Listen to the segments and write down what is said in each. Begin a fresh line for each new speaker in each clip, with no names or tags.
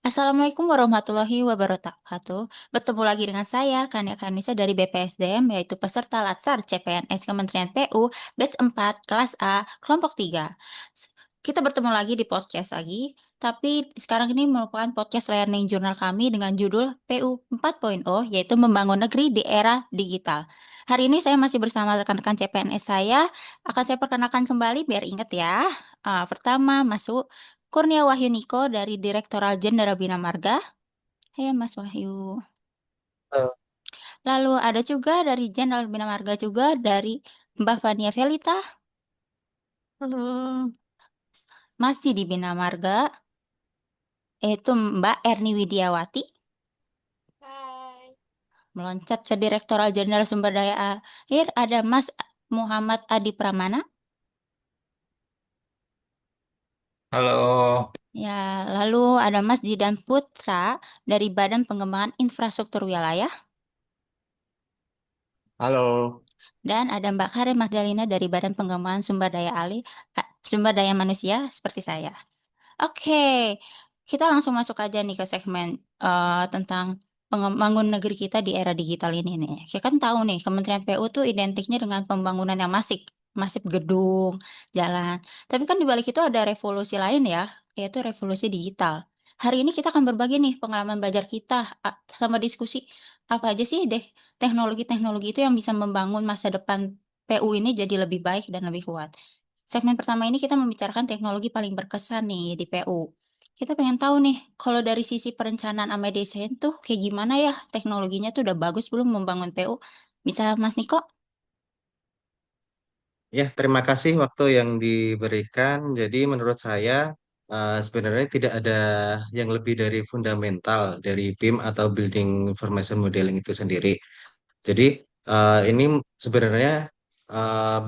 Assalamualaikum warahmatullahi wabarakatuh. Bertemu lagi dengan saya, Kania Kanisa dari BPSDM, yaitu peserta Latsar CPNS Kementerian PU, batch 4, kelas A, kelompok 3. Kita bertemu lagi di podcast lagi, tapi sekarang ini merupakan podcast learning jurnal kami dengan judul PU 4.0, yaitu membangun negeri di era digital. Hari ini saya masih bersama rekan-rekan CPNS saya, akan saya perkenalkan kembali biar ingat ya. Pertama, masuk Kurnia Wahyu Niko dari Direktorat Jenderal Bina Marga. Hai Mas Wahyu.
Eh,
Lalu ada juga dari Jenderal Bina Marga juga dari Mbak Fania Velita,
Halo.
masih di Bina Marga, yaitu Mbak Erni Widiawati,
Hai.
meloncat ke Direktorat Jenderal Sumber Daya Air, ada Mas Muhammad Adi Pramana.
Halo,
Ya, lalu ada Mas Jidan Putra dari Badan Pengembangan Infrastruktur Wilayah.
halo.
Dan ada Mbak Karen Magdalena dari Badan Pengembangan Sumber Daya Manusia seperti saya. Oke, kita langsung masuk aja nih ke segmen tentang membangun negeri kita di era digital ini nih. Kita kan tahu nih, Kementerian PU tuh identiknya dengan pembangunan yang masif gedung, jalan. Tapi kan di balik itu ada revolusi lain ya, yaitu revolusi digital. Hari ini kita akan berbagi nih pengalaman belajar kita sama diskusi apa aja sih deh teknologi-teknologi itu yang bisa membangun masa depan PU ini jadi lebih baik dan lebih kuat. Segmen pertama ini kita membicarakan teknologi paling berkesan nih di PU. Kita pengen tahu nih, kalau dari sisi perencanaan sama desain tuh kayak gimana ya teknologinya tuh udah bagus belum membangun PU? Bisa Mas Niko?
Ya, terima kasih waktu yang diberikan. Jadi menurut saya sebenarnya tidak ada yang lebih dari fundamental dari BIM atau Building Information Modeling itu sendiri. Jadi ini sebenarnya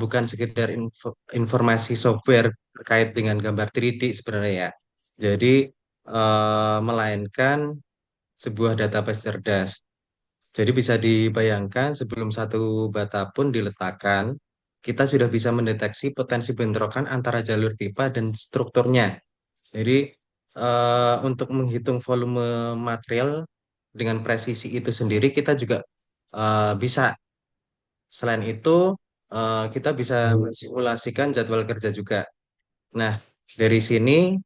bukan sekedar informasi software terkait dengan gambar 3D sebenarnya ya. Jadi melainkan sebuah database cerdas. Jadi bisa dibayangkan sebelum satu bata pun diletakkan, kita sudah bisa mendeteksi potensi bentrokan antara jalur pipa dan strukturnya. Jadi untuk menghitung volume material dengan presisi itu sendiri kita juga bisa. Selain itu kita bisa mensimulasikan jadwal kerja juga. Nah, dari sini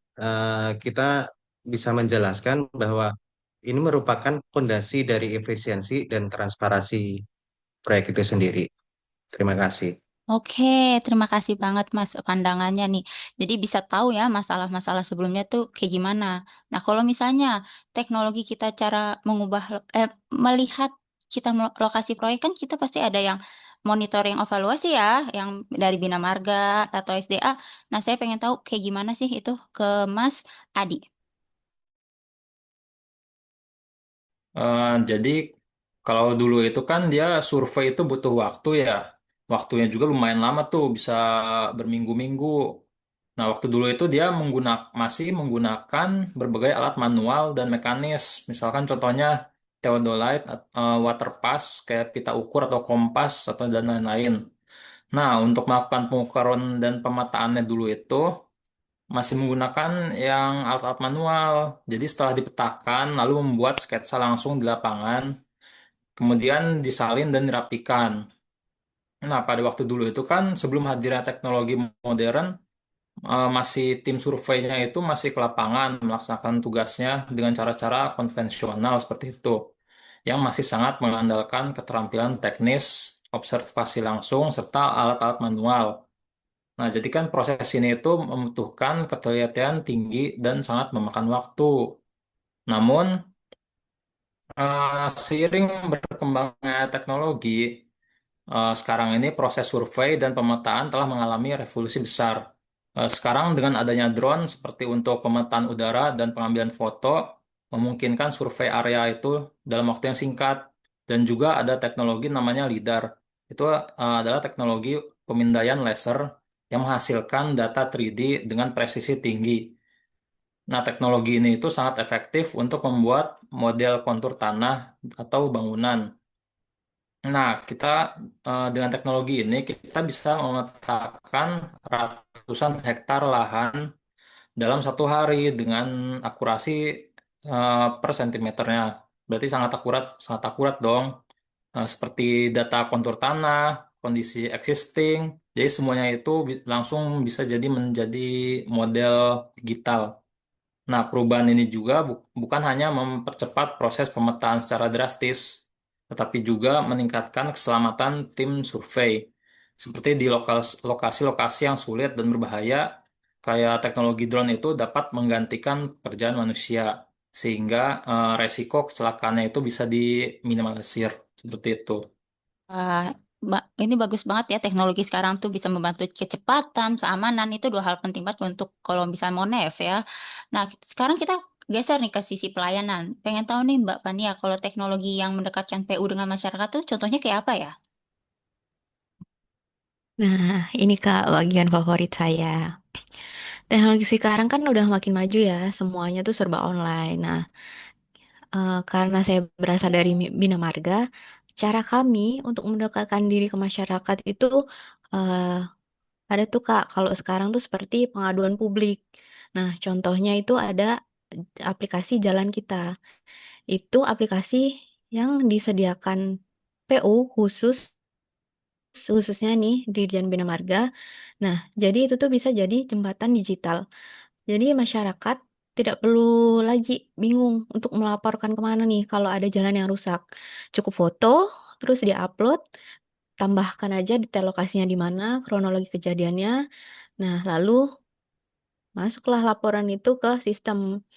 kita bisa menjelaskan bahwa ini merupakan fondasi dari efisiensi dan transparansi proyek itu sendiri. Terima kasih.
Oke, terima kasih banget Mas pandangannya nih. Jadi bisa tahu ya masalah-masalah sebelumnya tuh kayak gimana. Nah, kalau misalnya teknologi kita cara melihat kita lokasi proyek kan kita pasti ada yang monitoring evaluasi ya, yang dari Bina Marga atau SDA. Nah, saya pengen tahu kayak gimana sih itu ke Mas Adi.
Jadi kalau dulu itu kan dia survei itu butuh waktu ya. Waktunya juga lumayan lama tuh, bisa berminggu-minggu. Nah, waktu dulu itu dia masih menggunakan berbagai alat manual dan mekanis. Misalkan contohnya theodolite, water pass, kayak pita ukur atau kompas atau dan lain-lain. Nah, untuk melakukan pengukuran dan pemetaannya dulu itu masih menggunakan yang alat-alat manual. Jadi setelah dipetakan, lalu membuat sketsa langsung di lapangan, kemudian disalin dan dirapikan. Nah, pada waktu dulu itu kan sebelum hadirnya teknologi modern, masih tim surveinya itu masih ke lapangan melaksanakan tugasnya dengan cara-cara konvensional seperti itu, yang masih sangat mengandalkan keterampilan teknis, observasi langsung, serta alat-alat manual. Nah, jadi kan proses ini itu membutuhkan ketelitian tinggi dan sangat memakan waktu. Namun, seiring berkembangnya teknologi, sekarang ini proses survei dan pemetaan telah mengalami revolusi besar. Sekarang dengan adanya drone seperti untuk pemetaan udara dan pengambilan foto, memungkinkan survei area itu dalam waktu yang singkat. Dan juga ada teknologi namanya LIDAR, Itu adalah teknologi pemindaian laser yang menghasilkan data 3D dengan presisi tinggi. Nah, teknologi ini itu sangat efektif untuk membuat model kontur tanah atau bangunan. Nah, kita dengan teknologi ini kita bisa memetakan ratusan hektar lahan dalam satu hari dengan akurasi per sentimeternya. Berarti sangat akurat dong. Seperti data kontur tanah, kondisi existing. Jadi semuanya itu langsung bisa jadi menjadi model digital. Nah, perubahan ini juga bukan hanya mempercepat proses pemetaan secara drastis, tetapi juga meningkatkan keselamatan tim survei. Seperti di lokasi-lokasi yang sulit dan berbahaya, kayak teknologi drone itu dapat menggantikan pekerjaan manusia, sehingga resiko kecelakaannya itu bisa diminimalisir. Seperti itu.
Wah, ini bagus banget ya teknologi sekarang tuh bisa membantu kecepatan, keamanan itu dua hal penting banget untuk kalau bisa mau nave ya. Nah, sekarang kita geser nih ke sisi pelayanan. Pengen tahu nih Mbak Fania, kalau teknologi yang mendekatkan PU dengan masyarakat tuh contohnya kayak apa ya?
Nah, ini Kak bagian favorit saya. Teknologi sekarang kan udah makin maju ya, semuanya tuh serba online. Nah, karena saya berasal dari Bina Marga, cara kami untuk mendekatkan diri ke masyarakat itu eh, ada tuh Kak, kalau sekarang tuh seperti pengaduan publik. Nah, contohnya itu ada aplikasi Jalan Kita. Itu aplikasi yang disediakan PU khususnya nih di Dirjen Bina Marga. Nah, jadi itu tuh bisa jadi jembatan digital. Jadi masyarakat tidak perlu lagi bingung untuk melaporkan kemana nih kalau ada jalan yang rusak. Cukup foto, terus dia-upload, tambahkan aja detail lokasinya di mana, kronologi kejadiannya. Nah, lalu masuklah laporan itu ke sistem.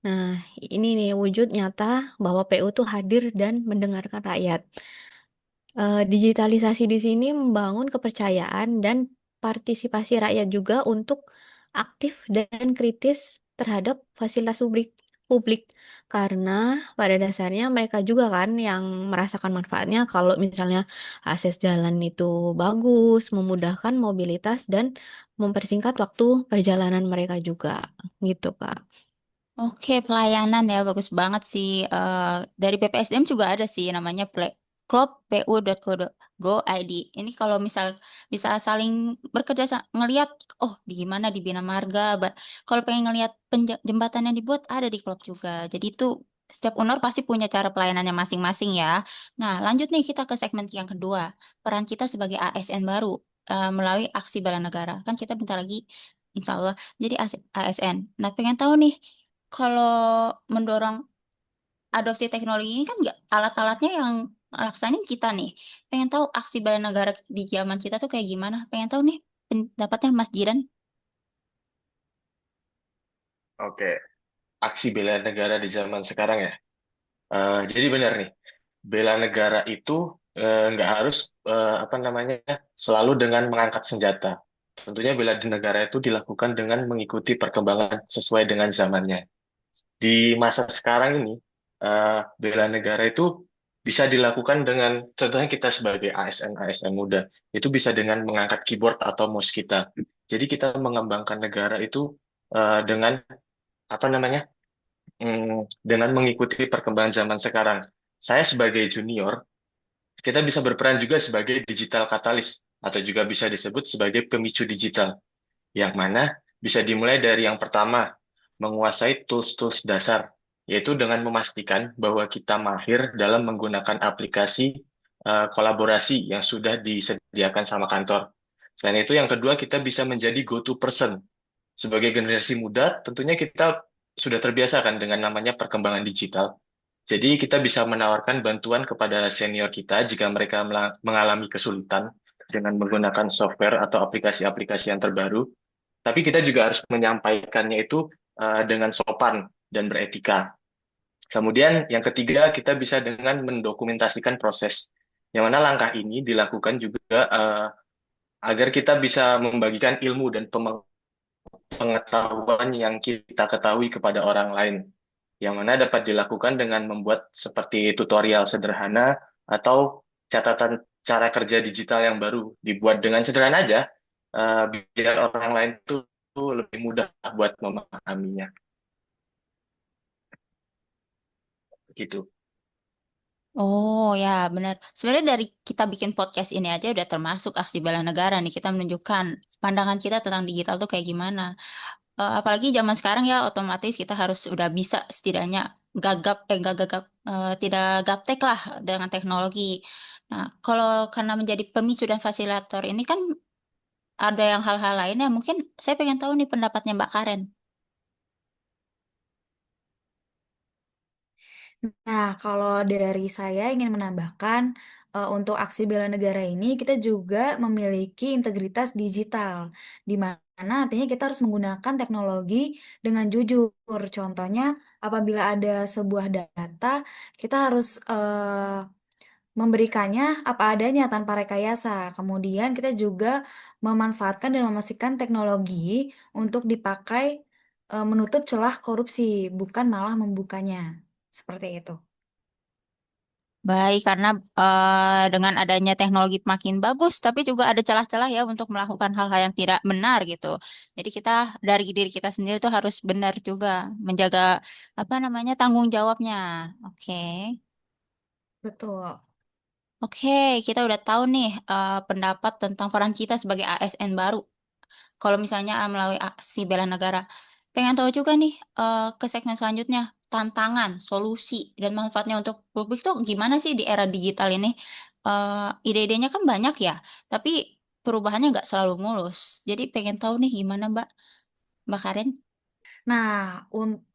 Nah, ini nih wujud nyata bahwa PU tuh hadir dan mendengarkan rakyat. Digitalisasi di sini membangun kepercayaan dan partisipasi rakyat juga untuk aktif dan kritis terhadap fasilitas publik karena pada dasarnya mereka juga kan yang merasakan manfaatnya kalau misalnya akses jalan itu bagus, memudahkan mobilitas dan mempersingkat waktu perjalanan mereka juga gitu Kak.
Oke, pelayanan ya bagus banget sih. Dari BPSDM juga ada sih namanya klubpu.go ID. Ini kalau misal bisa saling bekerja ngelihat, oh di gimana di Bina Marga. Kalau pengen ngelihat jembatan yang dibuat ada di klub juga. Jadi itu setiap UNOR pasti punya cara pelayanannya masing-masing ya. Nah, lanjut nih kita ke segmen yang kedua. Peran kita sebagai ASN baru melalui aksi bela negara. Kan kita bentar lagi insya Allah jadi ASN. Nah, pengen tahu nih kalau mendorong adopsi teknologi ini kan nggak alat-alatnya yang laksanin kita nih. Pengen tahu aksi bela negara di zaman kita tuh kayak gimana? Pengen tahu nih pendapatnya Mas Jiran.
Oke, aksi bela negara di zaman sekarang ya. Jadi benar nih, bela negara itu nggak harus apa namanya selalu dengan mengangkat senjata. Tentunya bela di negara itu dilakukan dengan mengikuti perkembangan sesuai dengan zamannya. Di masa sekarang ini, bela negara itu bisa dilakukan dengan, contohnya kita sebagai ASN muda, itu bisa dengan mengangkat keyboard atau mouse kita. Jadi kita mengembangkan negara itu dengan apa namanya dengan mengikuti perkembangan zaman sekarang. Saya sebagai junior, kita bisa berperan juga sebagai digital katalis atau juga bisa disebut sebagai pemicu digital, yang mana bisa dimulai dari yang pertama, menguasai tools-tools dasar, yaitu dengan memastikan bahwa kita mahir dalam menggunakan aplikasi kolaborasi yang sudah disediakan sama kantor. Selain itu, yang kedua, kita bisa menjadi go-to person. Sebagai generasi muda, tentunya kita sudah terbiasa kan dengan namanya perkembangan digital. Jadi kita bisa menawarkan bantuan kepada senior kita jika mereka mengalami kesulitan dengan menggunakan software atau aplikasi-aplikasi yang terbaru. Tapi kita juga harus menyampaikannya itu dengan sopan dan beretika. Kemudian yang ketiga, kita bisa dengan mendokumentasikan proses. Yang mana langkah ini dilakukan juga agar kita bisa membagikan ilmu dan pengetahuan yang kita ketahui kepada orang lain, yang mana dapat dilakukan dengan membuat seperti tutorial sederhana atau catatan cara kerja digital yang baru dibuat dengan sederhana aja, biar orang lain tuh lebih mudah buat memahaminya gitu.
Oh ya, benar. Sebenarnya dari kita bikin podcast ini aja udah termasuk aksi bela negara nih. Kita menunjukkan pandangan kita tentang digital tuh kayak gimana. Apalagi zaman sekarang ya, otomatis kita harus udah bisa setidaknya gak gagap, tidak gaptek lah dengan teknologi. Nah, kalau karena menjadi pemicu dan fasilitator ini kan ada yang hal-hal lainnya. Mungkin saya pengen tahu nih pendapatnya Mbak Karen.
Nah, kalau dari saya ingin menambahkan, untuk aksi bela negara ini kita juga memiliki integritas digital, di mana artinya kita harus menggunakan teknologi dengan jujur. Contohnya, apabila ada sebuah data, kita harus memberikannya apa adanya tanpa rekayasa. Kemudian kita juga memanfaatkan dan memastikan teknologi untuk dipakai menutup celah korupsi, bukan malah membukanya. Seperti itu.
Baik, karena dengan adanya teknologi makin bagus, tapi juga ada celah-celah ya untuk melakukan hal-hal yang tidak benar gitu. Jadi kita dari diri kita sendiri tuh harus benar juga menjaga apa namanya tanggung jawabnya. Oke.
Betul.
Oke, kita udah tahu nih pendapat tentang peran kita sebagai ASN baru. Kalau misalnya melalui aksi bela negara. Pengen tahu juga nih ke segmen selanjutnya, tantangan, solusi, dan manfaatnya untuk publik tuh gimana sih di era digital ini? Ide-idenya kan banyak ya, tapi perubahannya nggak selalu mulus. Jadi pengen tahu nih gimana Mbak Karen?
Nah,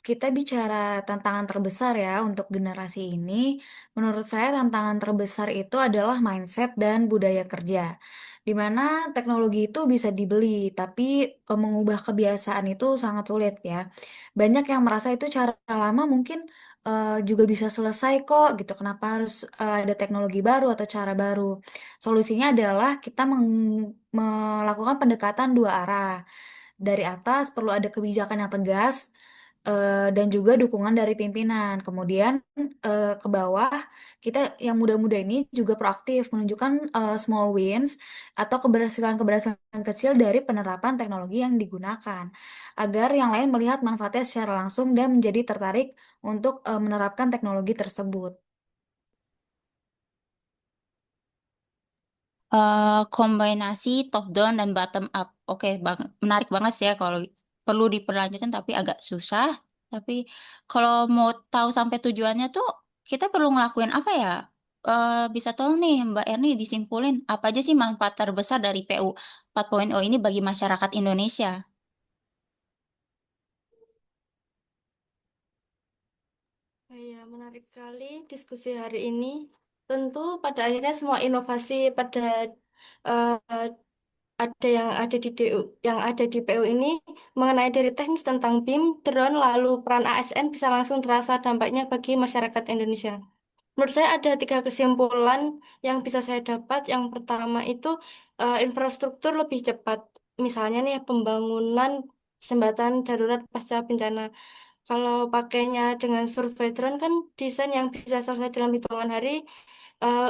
kita bicara tantangan terbesar ya untuk generasi ini. Menurut saya tantangan terbesar itu adalah mindset dan budaya kerja. Di mana teknologi itu bisa dibeli, tapi mengubah kebiasaan itu sangat sulit ya. Banyak yang merasa itu cara lama mungkin juga bisa selesai kok gitu. Kenapa harus ada teknologi baru atau cara baru? Solusinya adalah kita melakukan pendekatan dua arah. Dari atas perlu ada kebijakan yang tegas dan juga dukungan dari pimpinan. Kemudian ke bawah kita yang muda-muda ini juga proaktif menunjukkan small wins atau keberhasilan-keberhasilan kecil dari penerapan teknologi yang digunakan agar yang lain melihat manfaatnya secara langsung dan menjadi tertarik untuk menerapkan teknologi tersebut.
Kombinasi top down dan bottom up. Oke, menarik banget sih ya kalau perlu diperlanjutkan tapi agak susah. Tapi kalau mau tahu sampai tujuannya tuh kita perlu ngelakuin apa ya? Bisa tolong nih Mbak Erni disimpulin apa aja sih manfaat terbesar dari PU 4.0 ini bagi masyarakat Indonesia?
Ya, menarik sekali diskusi hari ini. Tentu pada akhirnya semua inovasi pada eh, ada yang ada di DU, yang ada di PU ini mengenai dari teknis tentang BIM, drone, lalu peran ASN bisa langsung terasa dampaknya bagi masyarakat Indonesia. Menurut saya ada tiga kesimpulan yang bisa saya dapat. Yang pertama itu infrastruktur lebih cepat. Misalnya nih pembangunan jembatan darurat pasca bencana. Kalau pakainya dengan survei drone kan desain yang bisa selesai dalam hitungan hari,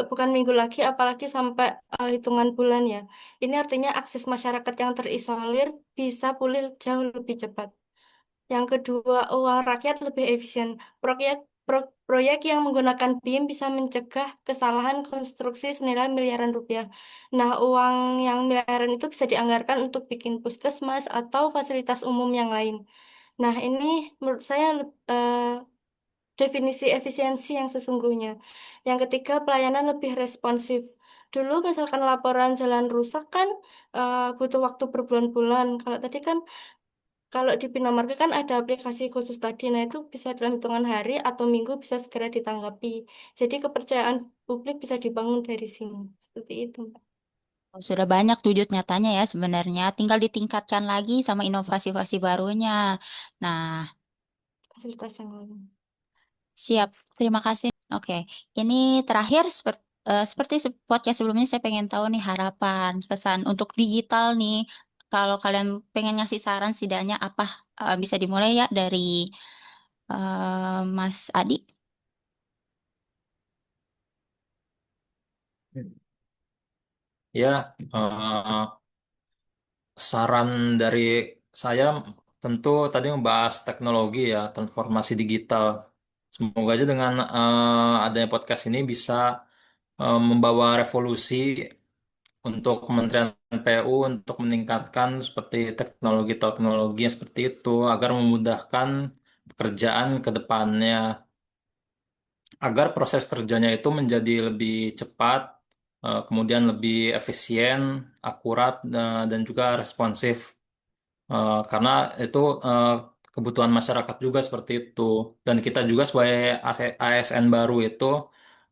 bukan minggu lagi, apalagi sampai hitungan bulan ya. Ini artinya akses masyarakat yang terisolir bisa pulih jauh lebih cepat. Yang kedua, uang rakyat lebih efisien. Proyek yang menggunakan BIM bisa mencegah kesalahan konstruksi senilai miliaran rupiah. Nah, uang yang miliaran itu bisa dianggarkan untuk bikin puskesmas atau fasilitas umum yang lain. Nah, ini menurut saya definisi efisiensi yang sesungguhnya. Yang ketiga, pelayanan lebih responsif. Dulu misalkan laporan jalan rusak kan butuh waktu berbulan-bulan. Kalau tadi kan kalau di Bina Marga kan ada aplikasi khusus tadi. Nah, itu bisa dalam hitungan hari atau minggu bisa segera ditanggapi. Jadi kepercayaan publik bisa dibangun dari sini. Seperti itu, Mbak.
Sudah banyak wujud nyatanya ya sebenarnya, tinggal ditingkatkan lagi sama inovasi-inovasi barunya. Nah,
Fasilitas yang lain.
siap, terima kasih. Oke, ini terakhir seperti podcast sebelumnya saya pengen tahu nih harapan, kesan untuk digital nih. Kalau kalian pengen ngasih saran setidaknya apa bisa dimulai ya dari Mas Adi.
Ya, saran dari saya tentu tadi membahas teknologi ya, transformasi digital. Semoga aja dengan adanya podcast ini bisa membawa revolusi untuk Kementerian PU untuk meningkatkan seperti teknologi-teknologi yang seperti itu agar memudahkan pekerjaan ke depannya, agar proses kerjanya itu menjadi lebih cepat, kemudian lebih efisien, akurat, dan juga responsif. Karena itu kebutuhan masyarakat juga seperti itu. Dan kita juga sebagai ASN baru itu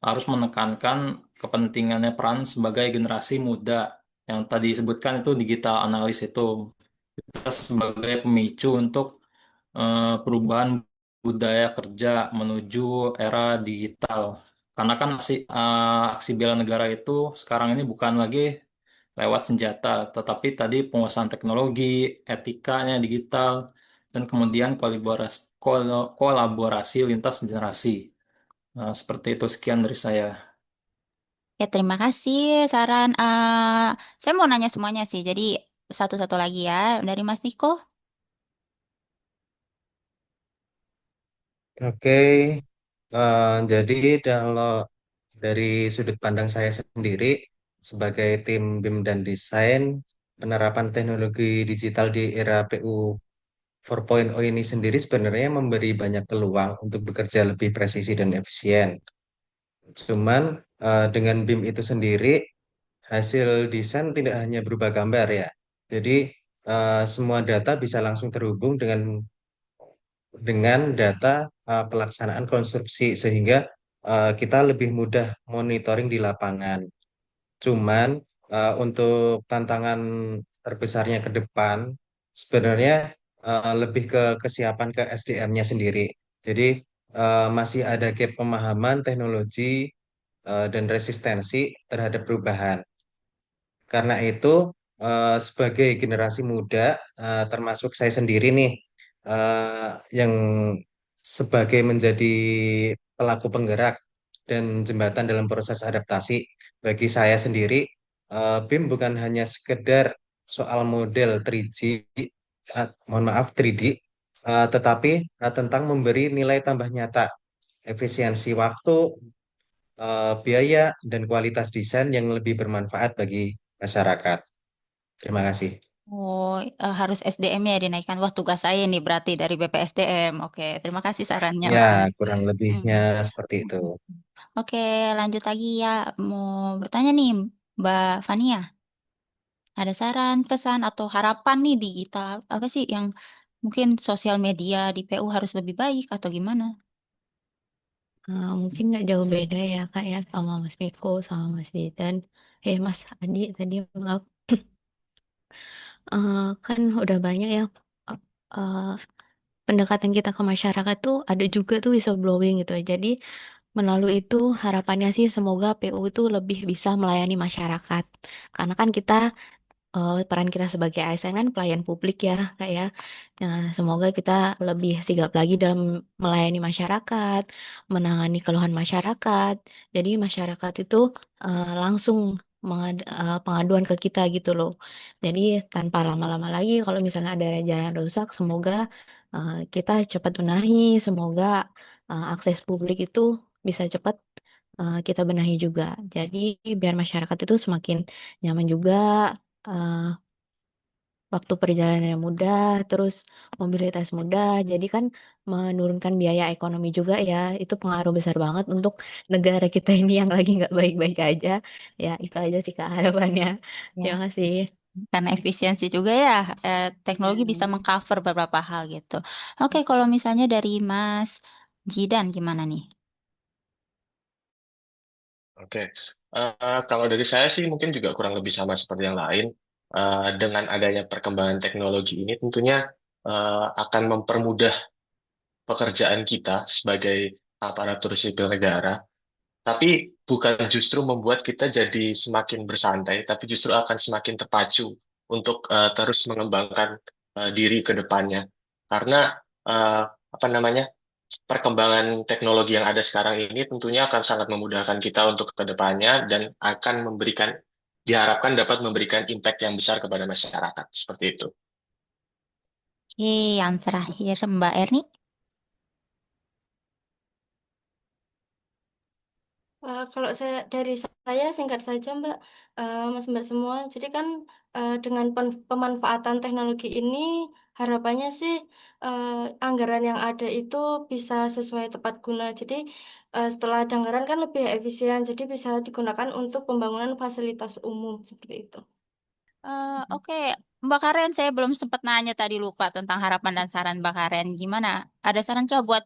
harus menekankan kepentingannya peran sebagai generasi muda yang tadi disebutkan itu digital analis itu. Kita sebagai pemicu untuk perubahan budaya kerja menuju era digital. Karena kan aksi bela negara itu sekarang ini bukan lagi lewat senjata, tetapi tadi penguasaan teknologi, etikanya digital, dan kemudian kolaborasi lintas generasi. Nah, seperti itu sekian dari saya.
Ya, terima kasih saran. Saya mau nanya semuanya sih, jadi satu-satu lagi ya. Dari Mas Niko.
Oke, jadi kalau dari sudut pandang saya sendiri sebagai tim BIM dan desain, penerapan teknologi digital di era PU 4.0 ini sendiri sebenarnya memberi banyak peluang untuk bekerja lebih presisi dan efisien. Cuman dengan BIM itu sendiri, hasil desain tidak hanya berupa gambar ya. Jadi semua data bisa langsung terhubung dengan data pelaksanaan konstruksi sehingga kita lebih mudah monitoring di lapangan. Cuman untuk tantangan terbesarnya ke depan sebenarnya lebih ke kesiapan ke SDM-nya sendiri. Jadi masih ada gap pemahaman teknologi dan resistensi terhadap perubahan. Karena itu, sebagai generasi muda, termasuk saya sendiri nih, yang sebagai menjadi pelaku penggerak dan jembatan dalam proses adaptasi, bagi saya sendiri, BIM bukan hanya sekedar soal model 3G, mohon maaf 3D, tetapi tentang memberi nilai tambah nyata, efisiensi waktu, biaya, dan kualitas desain yang lebih bermanfaat bagi masyarakat. Terima kasih.
Oh, harus SDM-nya dinaikkan. Wah, tugas saya nih berarti dari BPSDM. Oke, terima kasih sarannya,
Ya,
Mas.
kurang
Hmm.
lebihnya seperti itu.
Oke, lanjut lagi ya. Mau bertanya nih, Mbak Fania. Ada saran, pesan, atau harapan nih digital apa sih yang mungkin sosial media di PU harus lebih baik atau gimana?
Mungkin nggak jauh beda ya Kak ya sama Mas Niko sama Mas Didan. Mas Adi tadi maaf. Kan udah banyak ya eh, pendekatan kita ke masyarakat tuh ada juga tuh whistleblowing gitu ya. Jadi melalui itu harapannya sih semoga PU itu lebih bisa melayani masyarakat. Karena kan kita peran kita sebagai ASN kan pelayan publik ya, Kak ya. Nah, semoga kita lebih sigap lagi dalam melayani masyarakat, menangani keluhan masyarakat. Jadi masyarakat itu langsung pengaduan ke kita gitu loh. Jadi tanpa lama-lama lagi, kalau misalnya ada jalan rusak, semoga kita cepat benahi, semoga akses publik itu bisa cepat kita benahi juga. Jadi biar masyarakat itu semakin nyaman juga, eh, waktu perjalanannya mudah, terus mobilitas mudah, jadi kan menurunkan biaya ekonomi juga ya, itu pengaruh besar banget untuk negara kita ini yang lagi nggak baik-baik aja. Ya, itu aja sih Kak harapannya. Terima
Ya,
kasih.
karena efisiensi juga ya, teknologi bisa mengcover beberapa hal gitu. Oke, kalau misalnya dari Mas Jidan gimana nih?
Oke. Kalau dari saya sih mungkin juga kurang lebih sama seperti yang lain. Dengan adanya perkembangan teknologi ini tentunya akan mempermudah pekerjaan kita sebagai aparatur sipil negara, tapi bukan justru membuat kita jadi semakin bersantai, tapi justru akan semakin terpacu untuk terus mengembangkan diri ke depannya. Karena apa namanya, perkembangan teknologi yang ada sekarang ini tentunya akan sangat memudahkan kita untuk ke depannya dan akan memberikan diharapkan dapat memberikan impact yang besar kepada masyarakat. Seperti itu.
Oke, yang terakhir Mbak Erni.
Kalau saya singkat saja Mbak, Mas Mbak semua. Jadi kan dengan pemanfaatan teknologi ini harapannya sih eh, anggaran yang ada itu bisa sesuai tepat guna. Jadi setelah ada anggaran kan lebih efisien, jadi bisa digunakan untuk pembangunan fasilitas umum seperti itu.
Oke, Mbak Karen, saya belum sempat nanya tadi lupa tentang harapan dan saran Mbak Karen. Gimana? Ada saran kah buat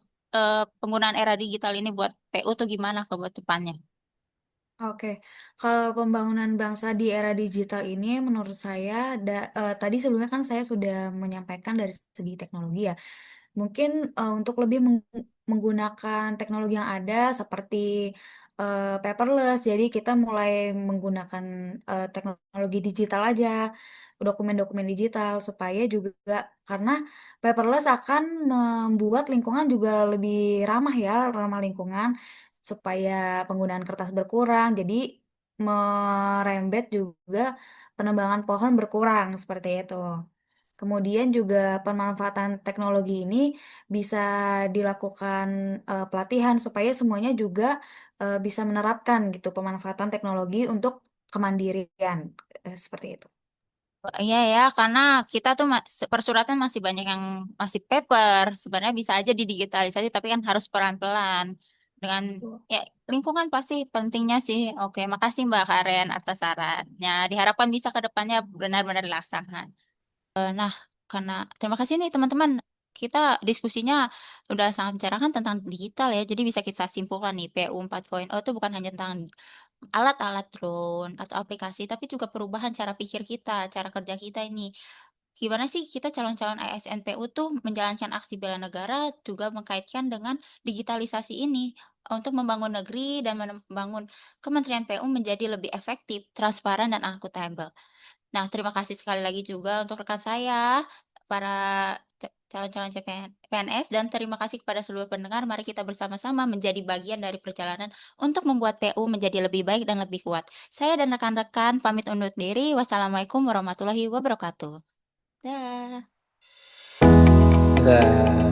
penggunaan era digital ini buat PU tuh gimana ke buat depannya?
Oke, kalau pembangunan bangsa di era digital ini menurut saya tadi sebelumnya kan saya sudah menyampaikan dari segi teknologi ya. Mungkin untuk lebih menggunakan teknologi yang ada seperti paperless, jadi kita mulai menggunakan teknologi digital aja, dokumen-dokumen digital supaya juga karena paperless akan membuat lingkungan juga lebih ramah ya, ramah lingkungan supaya penggunaan kertas berkurang, jadi merembet juga penebangan pohon berkurang seperti itu. Kemudian juga pemanfaatan teknologi ini bisa dilakukan pelatihan supaya semuanya juga bisa menerapkan gitu pemanfaatan teknologi untuk kemandirian seperti itu.
Iya ya, karena kita tuh persuratan masih banyak yang masih paper. Sebenarnya bisa aja didigitalisasi, tapi kan harus pelan-pelan. Dengan ya lingkungan pasti pentingnya sih. Oke, makasih Mbak Karen atas sarannya. Diharapkan bisa ke depannya benar-benar dilaksanakan. Nah, karena terima kasih nih teman-teman. Kita diskusinya udah sangat mencerahkan tentang digital ya. Jadi bisa kita simpulkan nih, PU 4.0 itu bukan hanya tentang alat-alat drone atau aplikasi, tapi juga perubahan cara pikir kita, cara kerja kita ini. Gimana sih kita calon-calon ASN PU tuh menjalankan aksi bela negara juga mengkaitkan dengan digitalisasi ini untuk membangun negeri dan membangun Kementerian PU menjadi lebih efektif, transparan, dan akuntabel. Nah, terima kasih sekali lagi juga untuk rekan saya, para calon-calon PNS, dan terima kasih kepada seluruh pendengar. Mari kita bersama-sama menjadi bagian dari perjalanan untuk membuat PU menjadi lebih baik dan lebih kuat. Saya dan rekan-rekan pamit undur diri. Wassalamualaikum warahmatullahi wabarakatuh. Dah.
Dadah.